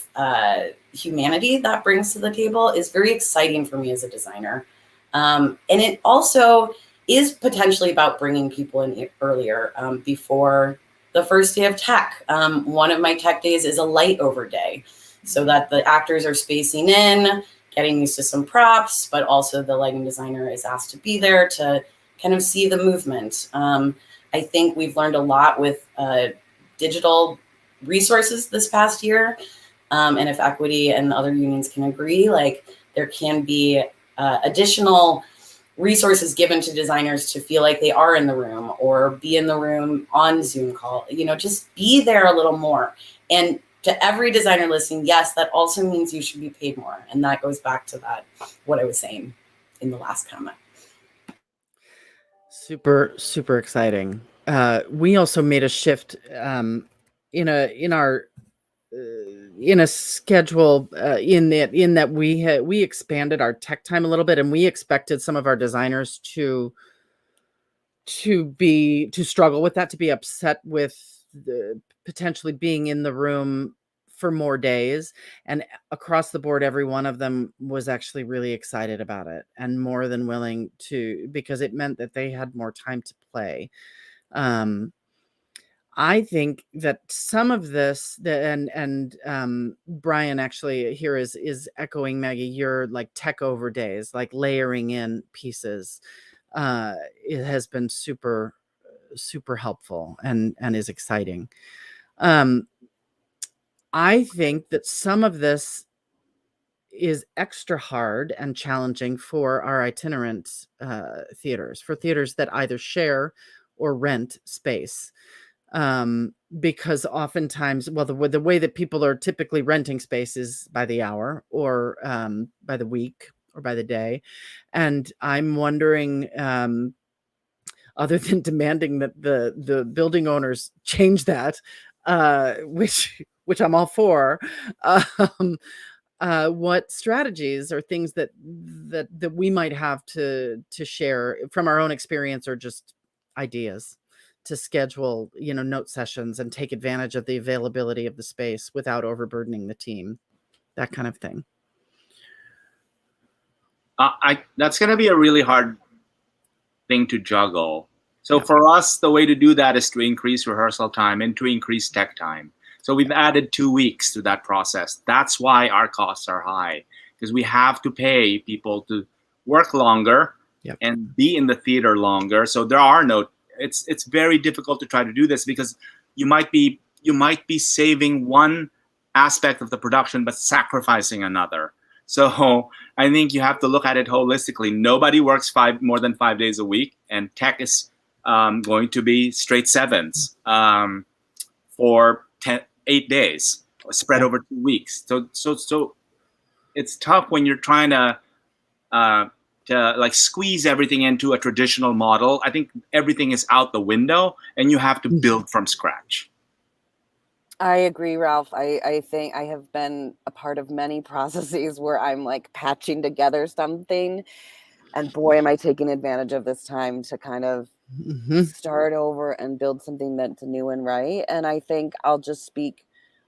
humanity that brings to the table is very exciting for me as a designer. And it also is potentially about bringing people in earlier before the first day of tech. One of my tech days is a light over day so that the actors are spacing in, getting used to some props, but also the lighting designer is asked to be there to kind of see the movement. I think we've learned a lot with digital resources this past year. And if equity and other unions can agree, like there can be additional resources given to designers to feel like they are in the room or be in the room on Zoom call, just be there a little more. And to every designer listening, yes, that also means you should be paid more. And that goes back to what I was saying in the last comment. Super, super exciting. We also made a shift in our in a schedule in that we expanded our tech time a little bit, and we expected some of our designers to struggle with that, to be upset with potentially being in the room for more days. And across the board, every one of them was actually really excited about it and more than willing to, because it meant that they had more time to play. I think that some of this, and Brian actually here is echoing Maggie, your like tech over days, like layering in pieces. It has been super helpful and is exciting. I think that some of this is extra hard and challenging for our itinerant theaters, for theaters that either share or rent space. Because oftentimes, well, the way that people are typically renting space is by the hour or by the week or by the day. And I'm wondering, other than demanding that the building owners change that, which I'm all for, what strategies or things that we might have to share from our own experience, or just ideas to schedule, note sessions and take advantage of the availability of the space without overburdening the team, that kind of thing. That's going to be a really hard thing to juggle. So for us, the way to do that is to increase rehearsal time and to increase tech time. So we've added 2 weeks to that process. That's why our costs are high, because we have to pay people to work longer and be in the theater longer. So there are it's very difficult to try to do this, because you might be saving one aspect of the production but sacrificing another. So I think you have to look at it holistically. Nobody works more than 5 days a week, and tech is going to be straight 7s for 8 days, spread over 2 weeks. So it's tough when you're trying to like squeeze everything into a traditional model. I think everything is out the window, and you have to build from scratch. I agree, Ralph. I think I have been a part of many processes where I'm like patching together something, and boy, am I taking advantage of this time to kind of start over and build something that's new and right. And I think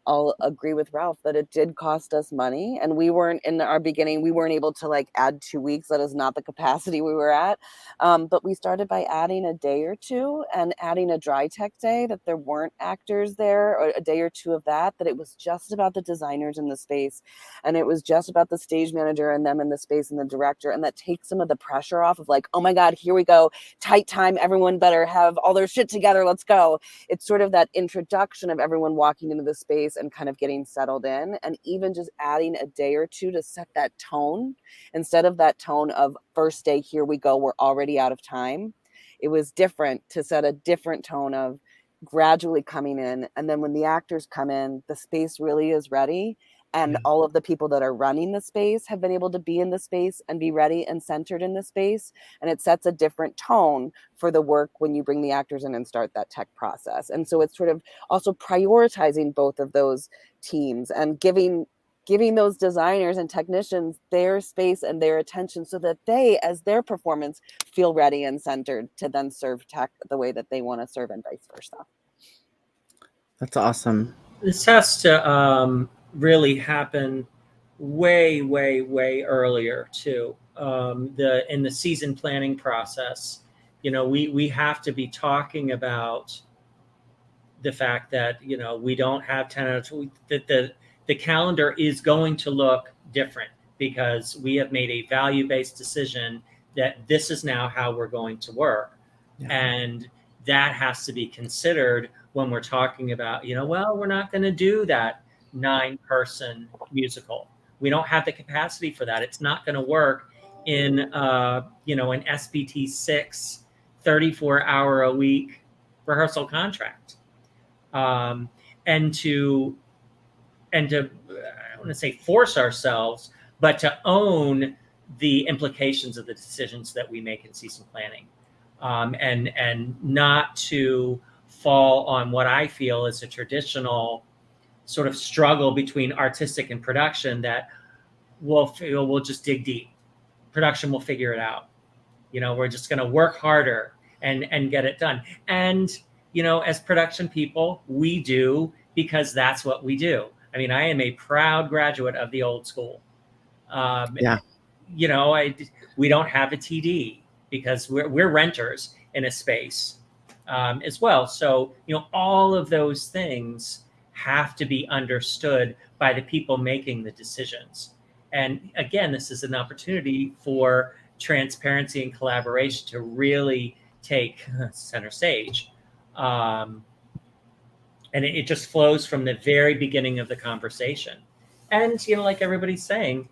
I'll agree with Ralph that it did cost us money, and we weren't in our beginning. We weren't able to like add 2 weeks. That is not the capacity we were at. But we started by adding a day or two and adding a dry tech day, that there weren't actors there, or a day or two of that it was just about the designers in the space. And it was just about the stage manager and them in the space and the director. And that takes some of the pressure off of like, oh my God, here we go. Tight time. Everyone better have all their shit together. Let's go. It's sort of that introduction of everyone walking into the space and kind of getting settled in, and even just adding a day or two to set that tone, instead of that tone of first day, here we go, we're already out of time. It was different to set a different tone of gradually coming in, and then when the actors come in, the space really is ready, and all of the people that are running the space have been able to be in the space and be ready and centered in the space. And it sets a different tone for the work when you bring the actors in and start that tech process. And so it's sort of also prioritizing both of those teams and giving those designers and technicians their space and their attention, so that they, as their performance, feel ready and centered to then serve tech the way that they want to serve, and vice versa. That's awesome. This has to really happen way earlier too. In the season planning process, we have to be talking about the fact that we don't have 10 out of 2, that the calendar is going to look different, because we have made a value-based decision that this is now how we're going to work. And that has to be considered when we're talking about, well, we're not going to do that 9-person musical. We don't have the capacity for that. It's not going to work in an SPT 6 34-hour-a-week rehearsal contract. And to I don't want to say force ourselves, but to own the implications of the decisions that we make in season planning, and not to fall on what I feel is a traditional sort of struggle between artistic and production that we'll just dig deep. Production will figure it out. We're just going to work harder and get it done. And, as production people, we do, because that's what we do. I mean, I am a proud graduate of the old school. Yeah. We don't have a TD because we're renters in a space as well. So, all of those things have to be understood by the people making the decisions. And again, this is an opportunity for transparency and collaboration to really take center stage. And it just flows from the very beginning of the conversation. And, like everybody's saying,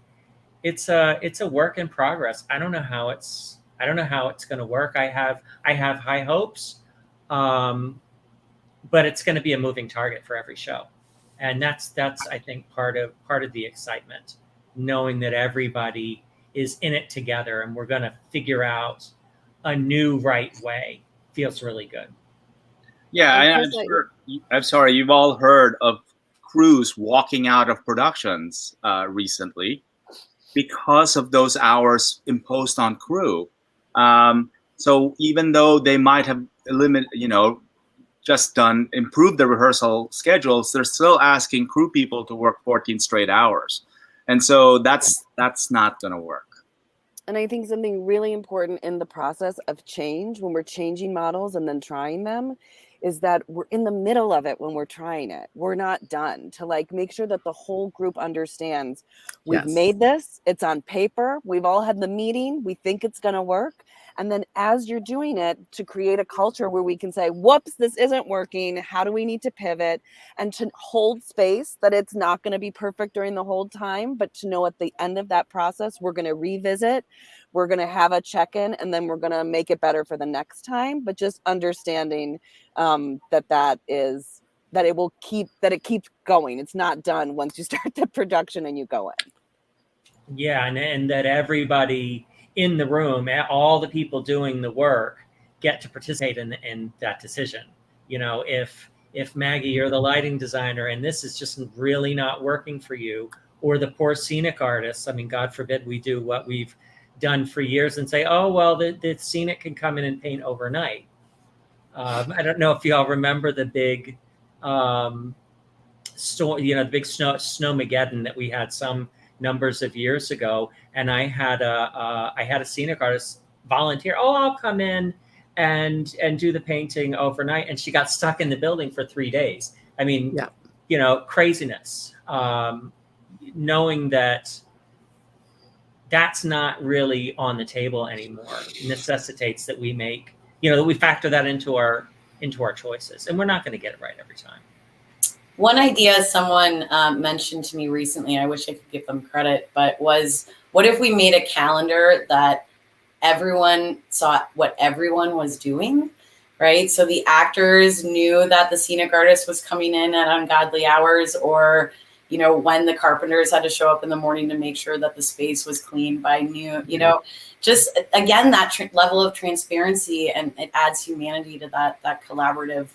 it's a work in progress. I don't know how it's going to work. I have high hopes, but it's going to be a moving target for every show. And that's I think part of the excitement, knowing that everybody is in it together and we're going to figure out a new right way. Feels really good. Yeah, I'm sorry, you've all heard of crews walking out of productions recently because of those hours imposed on crew. So even though they might have just improved the rehearsal schedules, they're still asking crew people to work 14 straight hours. And so that's not going to work. And I think something really important in the process of change, when we're changing models and then trying them, is that we're in the middle of it when we're trying it. We're not done, to make sure that the whole group understands we've made this, it's on paper, we've all had the meeting, we think it's going to work. And then as you're doing it, to create a culture where we can say, whoops, this isn't working. How do we need to pivot? And to hold space that it's not going to be perfect during the whole time, but to know at the end of that process, we're going to revisit, we're going to have a check-in, and then we're going to make it better for the next time. But just understanding that it keeps going. It's not done once you start the production and you go in. Yeah, and that everybody in the room, all the people doing the work, get to participate in that decision. If Maggie, you're the lighting designer and this is just really not working for you, or the poor scenic artists, I mean, God forbid we do what we've done for years and say, oh, well, the scenic can come in and paint overnight. I don't know if y'all remember the big storm, the big snowmageddon that we had some numbers of years ago, and I had a scenic artist volunteer. Oh, I'll come in and do the painting overnight, and she got stuck in the building for 3 days. I mean, craziness. Knowing that that's not really on the table anymore necessitates that we make, that we factor that into our choices, and we're not going to get it right every time. One idea someone mentioned to me recently, I wish I could give them credit, but was, what if we made a calendar that everyone saw what everyone was doing, right? So the actors knew that the scenic artist was coming in at ungodly hours, or, when the carpenters had to show up in the morning to make sure that the space was clean by noon, just again, that level of transparency, and it adds humanity to that collaborative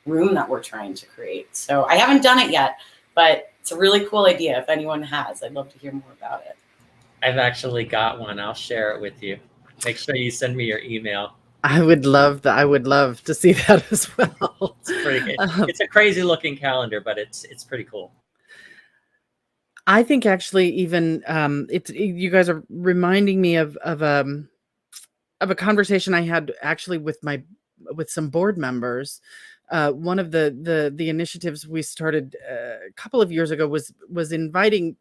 room that we're trying to create. So I haven't done it yet, but it's a really cool idea. If anyone has, I'd love to hear more about it. I've actually got one. I'll share it with you. Make sure you send me your email. I would love that. I would love to see that as well. It's pretty good. It's a crazy looking calendar, but it's pretty cool. I think actually even you guys are reminding me of a conversation I had actually with some board members. One of the initiatives we started a couple of years ago was inviting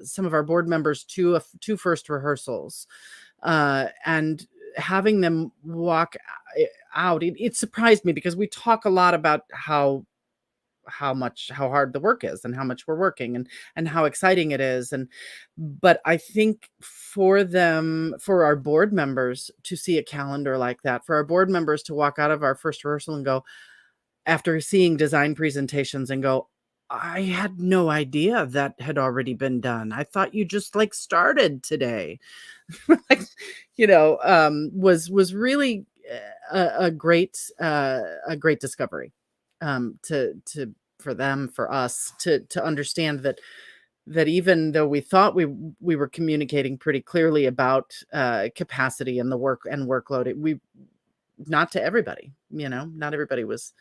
some of our board members to first rehearsals, and having them walk out. It surprised me, because we talk a lot about how hard the work is and how much we're working and how exciting it is. But I think for our board members to see a calendar like that, for our board members to walk out of our first rehearsal and go, after seeing design presentations, and go, I had no idea that had already been done. I thought you just started today. Was really a great discovery. for them, for us to understand that even though we thought we were communicating pretty clearly about capacity and the work and workload, not to everybody, not everybody was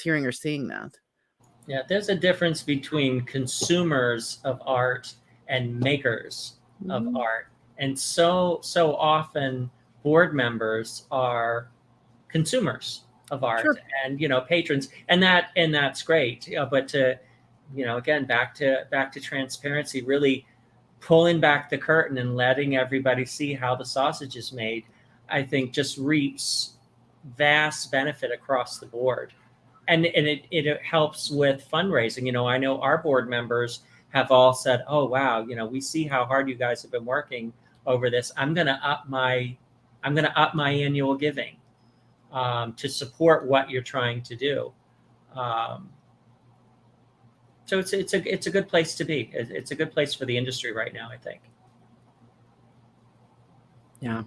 hearing or seeing that. Yeah, there's a difference between consumers of art and makers of art. And so often board members are consumers of art. Sure. And, patrons, and that's great. But to, again, back to transparency, really pulling back the curtain and letting everybody see how the sausage is made, I think just reaps vast benefit across the board. And it helps with fundraising. I know our board members have all said, oh, wow, we see how hard you guys have been working over this. I'm going to up my annual giving to support what you're trying to do. So it's a good place to be. It's a good place for the industry right now, I think. Yeah.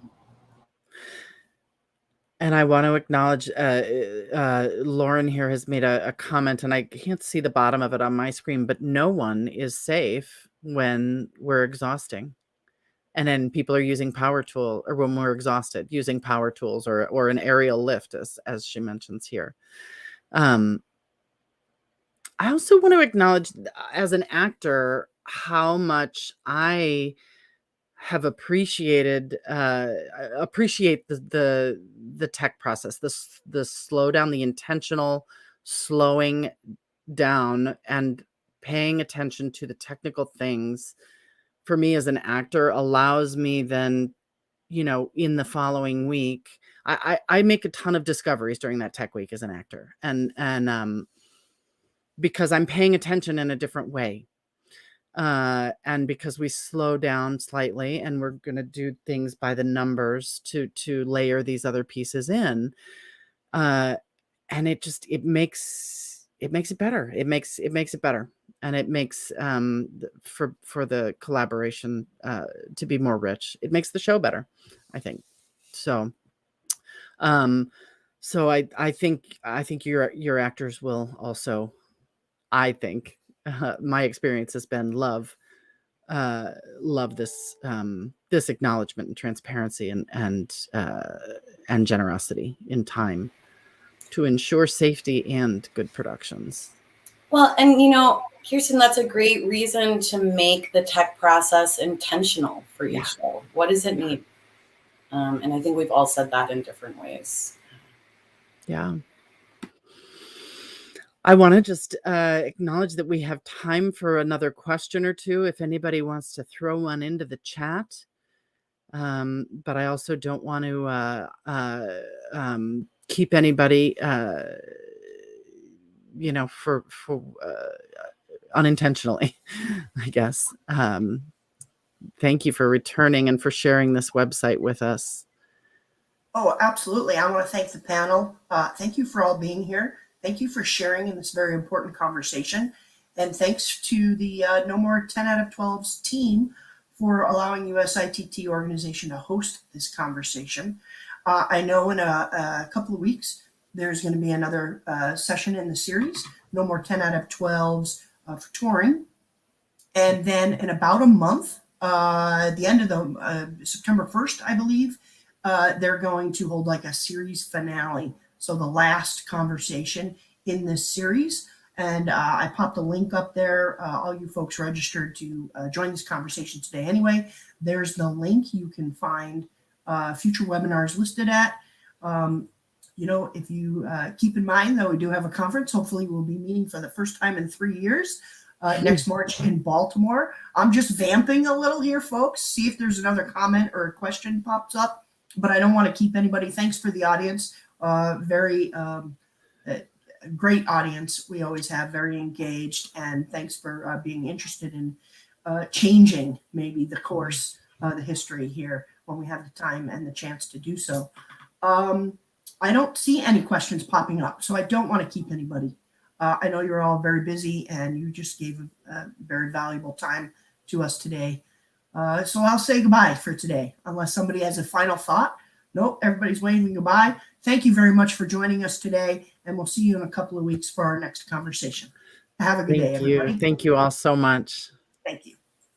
And I want to acknowledge Lauren here has made a comment, and I can't see the bottom of it on my screen, but no one is safe when we're exhausting. And then people are using power tool, or when we're exhausted, using power tools or an aerial lift, as she mentions here. I also want to acknowledge, as an actor, how much I have appreciate the tech process, the slow down, the intentional slowing down and paying attention to the technical things. For me as an actor, allows me then, in the following week, I make a ton of discoveries during that tech week as an actor, and because I'm paying attention in a different way. And because we slow down slightly and we're going to do things by the numbers to layer these other pieces in. And it makes it better. It makes it better. And it makes, for the collaboration, to be more rich. It makes the show better, I think. So, I think your actors will also, I think, my experience has been love this this acknowledgement and transparency and generosity in time to ensure safety and good productions. Well, and Kirsten, that's a great reason to make the tech process intentional for each show. What does it need? And I think we've all said that in different ways. Yeah. I want to just acknowledge that we have time for another question or two, if anybody wants to throw one into the chat. But I also don't want to keep anybody, for unintentionally, I guess. Thank you for returning and for sharing this website with us. Oh, absolutely. I want to thank the panel. Thank you for all being here. Thank you for sharing in this very important conversation. And thanks to the No More 10 out of 12's team for allowing USITT organization to host this conversation. I know in a couple of weeks, there's going to be another session in the series, No More 10 out of 12's for touring. And then in about a month, the end of the September 1st, I believe, they're going to hold like a series finale. So the last conversation in this series. And I popped a link up there. All you folks registered to join this conversation today anyway. There's the link you can find future webinars listed at. If you keep in mind that we do have a conference, hopefully we'll be meeting for the first time in 3 years next March in Baltimore. I'm just vamping a little here, folks. See if there's another comment or a question pops up, but I don't want to keep anybody. Thanks for the audience. Very great audience we always have, very engaged, and thanks for being interested in changing maybe the course, the history here when we have the time and the chance to do so. I don't see any questions popping up, so I don't want to keep anybody. I know you're all very busy and you just gave a very valuable time to us today. So I'll say goodbye for today, unless somebody has a final thought. Nope, everybody's waving goodbye. Thank you very much for joining us today, and we'll see you in a couple of weeks for our next conversation. Have a good day, Thank you. everybody. Thank you all so much. Thank you.